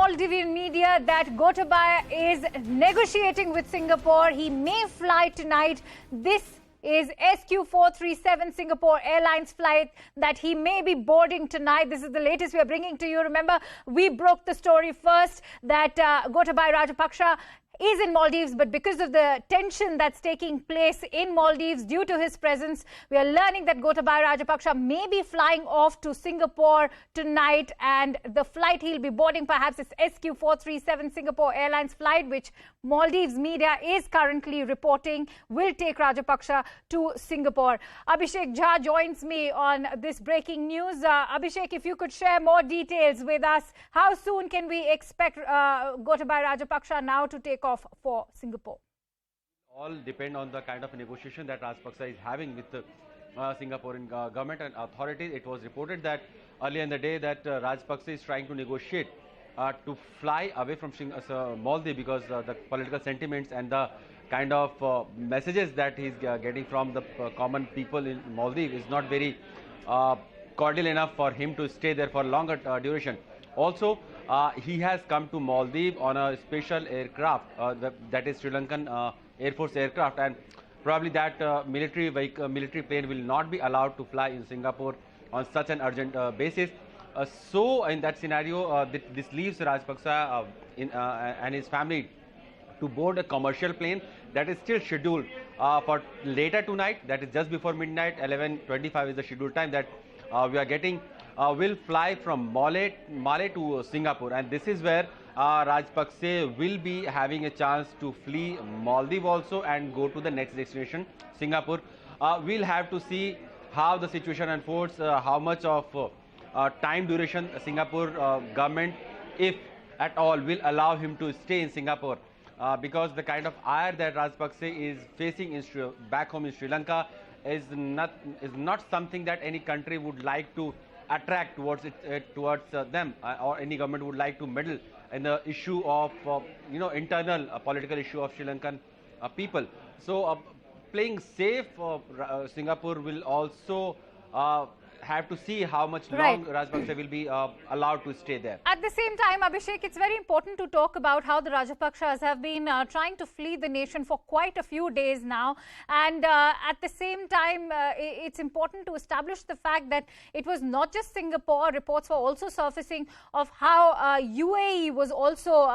Maldivian media that Gotabaya is negotiating with Singapore. He may fly tonight. This is SQ437 Singapore Airlines flight that he may be boarding tonight. This is the latest we are bringing to you. Remember, we broke the story first that Gotabaya Rajapaksa is in Maldives, but because of the tension that's taking place in Maldives due to his presence, we are learning that Gotabaya Rajapaksa may be flying off to Singapore tonight, and the flight he'll be boarding perhaps is SQ437 Singapore Airlines flight, which Maldives media is currently reporting will take Rajapaksa to Singapore. Abhishek Jha joins me on this breaking news. Abhishek, if you could share more details with us, how soon can we expect Gotabaya Rajapaksa now to take off for Singapore? All depend on the kind of negotiation that Rajapaksa is having with the Singaporean government and authorities. It was reported that earlier in the day that Rajapaksa is trying to negotiate to fly away from Maldives because the political sentiments and the kind of messages that he's getting from the common people in Maldives is not very cordial enough for him to stay there for longer duration. Also, he has come to Maldives on a special aircraft, that is Sri Lankan Air Force aircraft, and probably that military plane will not be allowed to fly in Singapore on such an urgent basis. So in that scenario, this leaves Rajapaksa and his family to board a commercial plane that is still scheduled for later tonight. That is just before midnight. 11:25 is the scheduled time that we are getting. Will fly from Malé to Singapore, and this is where Rajapaksa will be having a chance to flee Maldives also and go to the next destination, Singapore. We'll have to see how the situation unfolds, how much of time duration Singapore government, if at all, will allow him to stay in Singapore, because the kind of ire that Rajapaksa is facing back home in Sri Lanka is not something that any country would like to attract towards them, or any government would like to meddle in the issue of internal political issue of Sri Lankan people. So playing safe, Singapore will also have to see how much long Rajapaksa will be allowed to stay there. At the same time, Abhishek, it's very important to talk about how the Rajapaksas have been trying to flee the nation for quite a few days now. And at the same time, it's important to establish the fact that it was not just Singapore. Reports were also surfacing of how UAE was also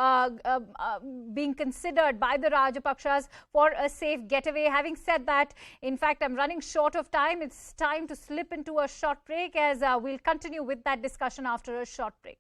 being considered by the Rajapaksas for a safe getaway. Having said that, in fact, I'm running short of time. It's time to slip into a short break, as we'll continue with that discussion after a short break.